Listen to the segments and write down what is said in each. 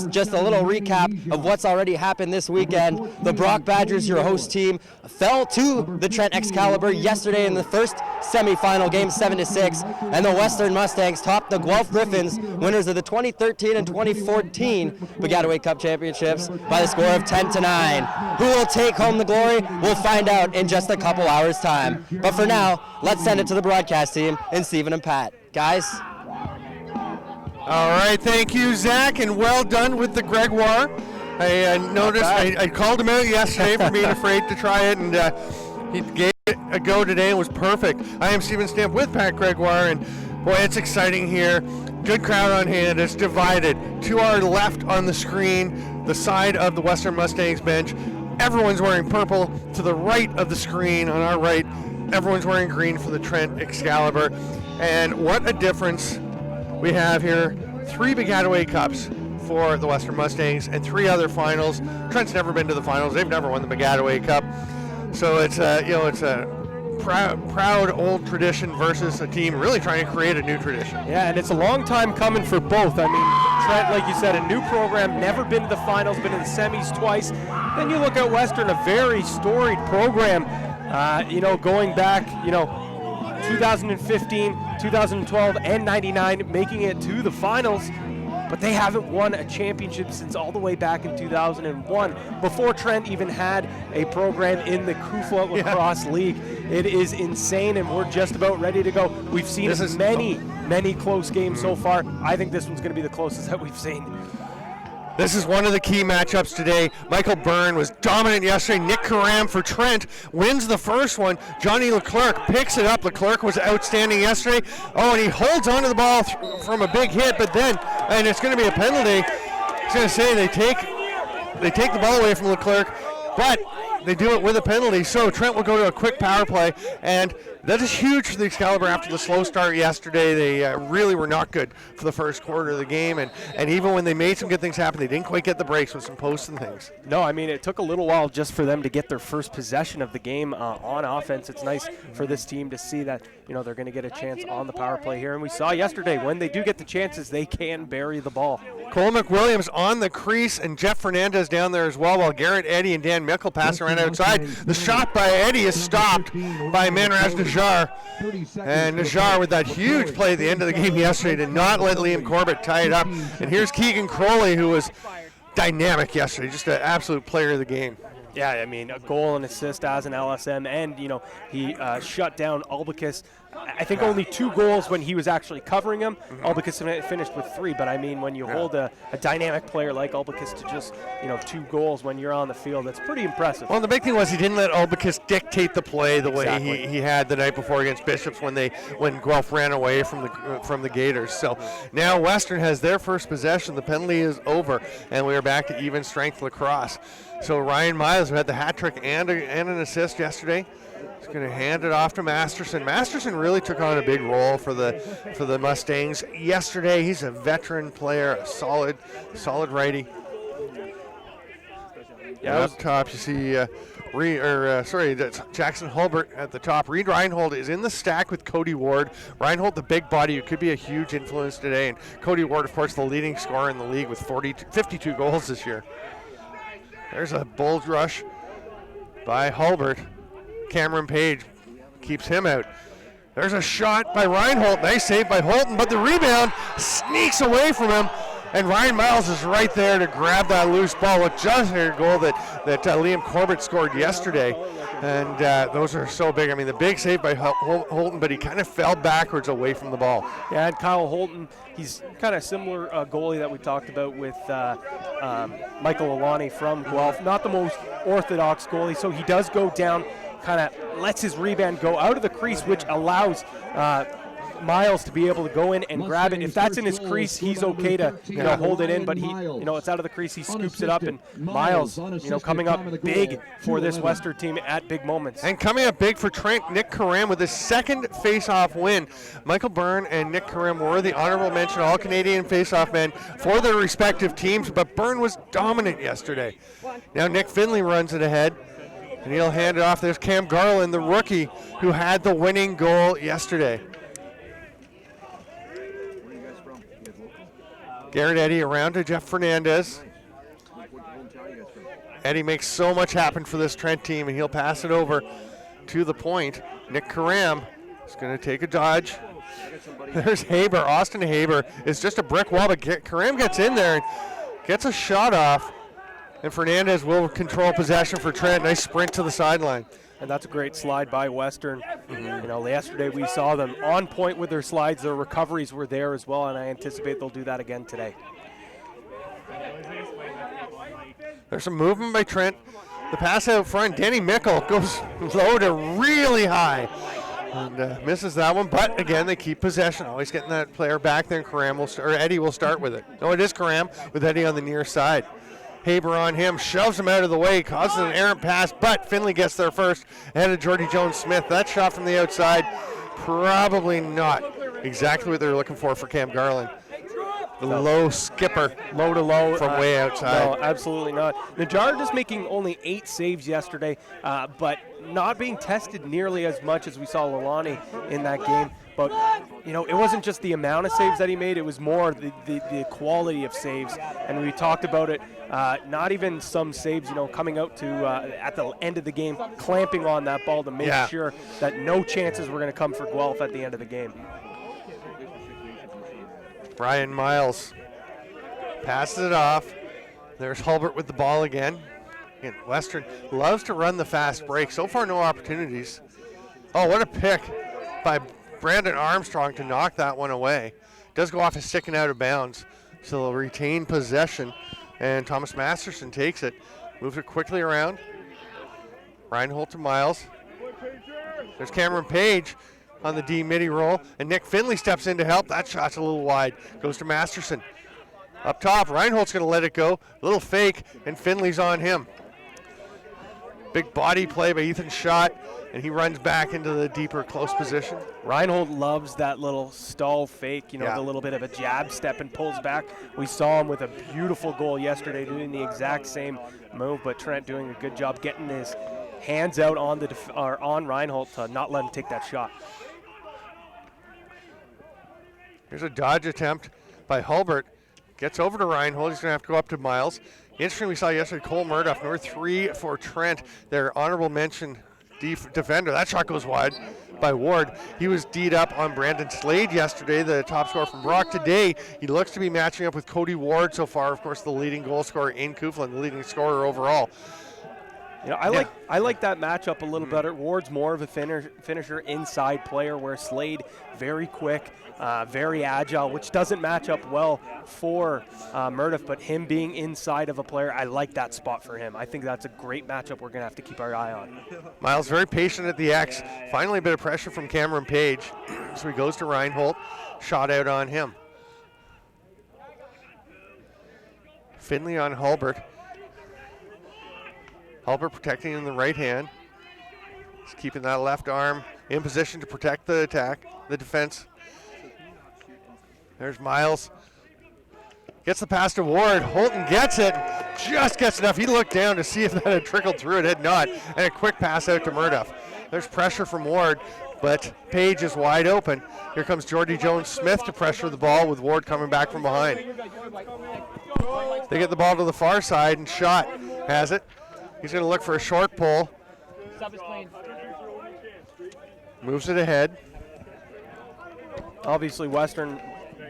Just a little recap of what's already happened this weekend. The Brock Badgers, your host team, fell to the Trent Excalibur yesterday in the first semifinal game 7-6, and the Western Mustangs topped the Guelph Griffins, winners of the 2013 and 2014 Baggataway Cup championships, by the score of 10-9. Who will take home the glory? We'll find out in just a couple hours' time. But for now, let's send it to the broadcast team and Stephen and Pat. Guys. All right, thank you, Zach, and well done with the Gregoire. I noticed I called him out yesterday for being afraid to try it, and he gave it a go today and was perfect. I am Stephen Stamp with Pat Gregoire, and boy, it's exciting here. Good crowd on hand. It's divided. To our left on the screen, the side of the Western Mustangs bench, everyone's wearing purple. To the right of the screen, on our right, everyone's wearing green for the Trent Excalibur. And what a difference we have here. 3 Baggataway Cups for the Western Mustangs and 3 other finals. Trent's never been to the finals. They've never won the Baggataway Cup. So it's a proud old tradition versus a team really trying to create a new tradition. Yeah, and it's a long time coming for both. I mean, Trent, like you said, a new program, never been to the finals, been in the semis twice. Then you look at Western, a very storied program, going back, 2015, 2012, and 99, making it to the finals, but they haven't won a championship since all the way back in 2001, before Trent even had a program in the CUFLA Lacrosse League. It is insane, and we're just about ready to go. We've seen many close games so far. I think this one's going to be the closest that we've seen. This is one of the key matchups today. Michael Byrne was dominant yesterday. Nick Karam for Trent wins the first one. Johnny Leclerc picks it up. Leclerc was outstanding yesterday. Oh, and he holds onto the ball from a big hit, but then, and it's going to be a penalty. I was going to say they take the ball away from Leclerc, but they do it with a penalty. So Trent will go to a quick power play, and that is huge for the Excalibur after the slow start yesterday. They really were not good for the first quarter of the game, and even when they made some good things happen, they didn't quite get the breaks with some posts and things. No, I mean, it took a little while just for them to get their first possession of the game on offense. It's nice for this team to see that, they're going to get a chance on the power play here, and we saw yesterday when they do get the chances, they can bury the ball. Cole McWilliams on the crease, and Jeff Fernandez down there as well, while Garrett Eddy and Dan Mickle pass around outside. The shot by Eddy is stopped by Manraz Najjar. And Najjar, with that huge play at the end of the game yesterday, did not let Liam Corbett tie it up. And here's Keegan Crowley, who was dynamic yesterday, just an absolute player of the game. Yeah, I mean, a goal and assist as an LSM, and, he shut down Albicus. I think only 2 goals when he was actually covering him. Albicus finished with 3, but I mean, when you hold a dynamic player like Albicus to just, 2 goals when you're on the field, that's pretty impressive. Well, the big thing was he didn't let Albicus dictate the play the way he had the night before against Bishops when Guelph ran away from the Gators. So now Western has their first possession. The penalty is over, and we are back to even strength lacrosse. So Ryan Miles, who had the hat trick and an assist yesterday, is going to hand it off to Masterson. Masterson really took on a big role for the Mustangs yesterday. He's a veteran player, a solid righty. Yeah, up top you see that's Jackson Hulbert at the top. Reed Reinhold is in the stack with Cody Ward. Reinhold, the big body, who could be a huge influence today, and Cody Ward, of course, the leading scorer in the league with 52 goals this year. There's a bulge rush by Hulbert. Cameron Page keeps him out. There's a shot by Reinhold. Nice save by Holton, but the rebound sneaks away from him. And Ryan Miles is right there to grab that loose ball with just a goal that Liam Corbett scored yesterday. And those are so big. I mean, the big save by Holton, but he kind of fell backwards away from the ball. Yeah, and Kyle Holton, he's kind of similar goalie that we talked about with Michael Alani from Guelph. Not the most orthodox goalie, so he does go down, kind of lets his rebound go out of the crease, which allows Miles to be able to go in and grab it. If that's in his crease, he's okay to hold it in, but he it's out of the crease, he scoops it up, and Miles coming up big for this Western team at big moments. And coming up big for Trent, Nick Karam with his second face-off win. Michael Byrne and Nick Karam were the honorable mention All-Canadian face-off men for their respective teams, but Byrne was dominant yesterday. Now Nick Finley runs it ahead, and he'll hand it off. There's Cam Garland, the rookie, who had the winning goal yesterday. Garrett Eddy around to Jeff Fernandez. Eddy makes so much happen for this Trent team, and he'll pass it over to the point. Nick Karam is going to take a dodge. There's Haber. Austin Haber is just a brick wall, but Karam gets in there and gets a shot off. And Fernandez will control possession for Trent. Nice sprint to the sideline. And that's a great slide by Western. You know, yesterday we saw them on point with their slides. Their recoveries were there as well, and I anticipate they'll do that again today. There's some movement by Trent. The pass out front, Danny Mickle goes low to really high and misses that one. But again, they keep possession. Always getting that player back there. Karam will or Eddy will start with it. No, it is Karam with Eddy on the near side. Haber on him, shoves him out of the way, causes an errant pass, but Finley gets there first ahead of Jordy Jones-Smith. That shot from the outside, probably not exactly what they're looking for Cam Garland. The low skipper, low to low from way outside. No, absolutely not. Najjar just making only 8 saves yesterday, but not being tested nearly as much as we saw Lalani in that game. But, you know, it wasn't just the amount of saves that he made, it was more the quality of saves. And we talked about it, not even some saves, you know, coming out to at the end of the game, clamping on that ball to make sure that no chances were going to come for Guelph at the end of the game. Brian Miles passes it off. There's Hulbert with the ball again. And Western loves to run the fast break. So far, no opportunities. Oh, what a pick by Brandon Armstrong to knock that one away. Does go off his stick and out of bounds. So they'll retain possession. And Thomas Masterson takes it. Moves it quickly around. Reinhold to Miles. There's Cameron Page on the D midi roll, and Nick Finley steps in to help. That shot's a little wide. Goes to Masterson. Up top, Reinhold's going to let it go. Little fake, and Finley's on him. Big body play by Ethan Schott, and he runs back into the deeper close position. Reinhold loves that little stall fake, you know, the little bit of a jab step and pulls back. We saw him with a beautiful goal yesterday doing the exact same move, but Trent doing a good job getting his hands out on on Reinhold to not let him take that shot. Here's a dodge attempt by Hulbert. Gets over to Reinhold. He's going to have to go up to Miles. Interesting, we saw yesterday Cole Murdoff, number 3 for Trent, their honorable mention defender. That shot goes wide by Ward. He was D'd up on Brandon Slade yesterday, the top scorer from Brock. Today, he looks to be matching up with Cody Ward so far, of course, the leading goal scorer in CUFLA and the leading scorer overall. You know, I like that matchup a little better. Ward's more of a finisher inside player, where Slade very quick, very agile, which doesn't match up well for Murdoff, but him being inside of a player, I like that spot for him. I think that's a great matchup we're going to have to keep our eye on. Miles very patient at the X. Finally a bit of pressure from Cameron Page. So he goes to Reinhold. Shot out on him. Finley on Hulbert. Hulbert protecting in the right hand. He's keeping that left arm in position to protect the attack, the defense. There's Miles. Gets the pass to Ward. Holton gets it. Just gets enough. He looked down to see if that had trickled through. It had not. And a quick pass out to Murdoff. There's pressure from Ward, but Page is wide open. Here comes Jordy Jones-Smith to pressure the ball with Ward coming back from behind. They get the ball to the far side, and Schott has it. He's going to look for a short pull. Moves it ahead. Obviously, Western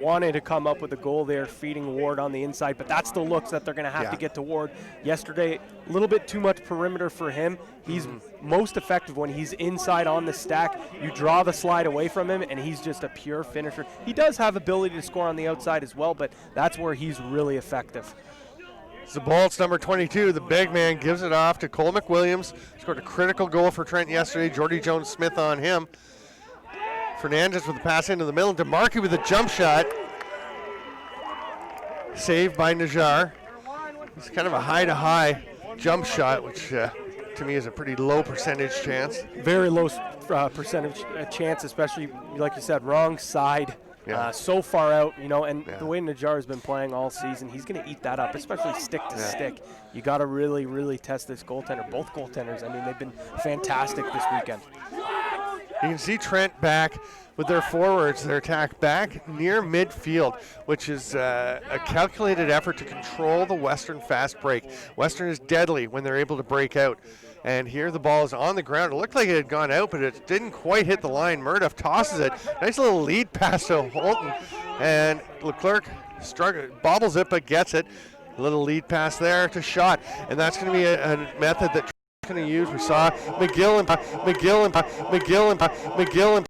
wanted to come up with a goal there, feeding Ward on the inside, but that's the looks that they're going to have to get to Ward. Yesterday, a little bit too much perimeter for him. He's most effective when he's inside on the stack. You draw the slide away from him, and he's just a pure finisher. He does have ability to score on the outside as well, but that's where he's really effective. Zabolt's number 22, the big man, gives it off to Cole McWilliams. Scored a critical goal for Trent yesterday. Jordy Jones-Smith on him. Fernandez with the pass into the middle. DeMarkey with a jump shot. Saved by Najjar. It's kind of a high-to-high jump shot, which to me is a pretty low percentage chance. Very low percentage chance, especially, like you said, wrong side. So far out, you know, and the way Najjar has been playing all season, he's going to eat that up, especially stick to stick. You got to really, really test this goaltender. Both goaltenders, I mean, they've been fantastic this weekend. You can see Trent back with their forwards, their attack back near midfield, which is a calculated effort to control the Western fast break. Western is deadly when they're able to break out. And here the ball is on the ground. It looked like it had gone out, but it didn't quite hit the line. Murdoch tosses it. Nice little lead pass to Holton. And Leclerc bobbles it, but gets it. A little lead pass there to Shot. And that's going to be a method that Trent's going to use. We saw McGill and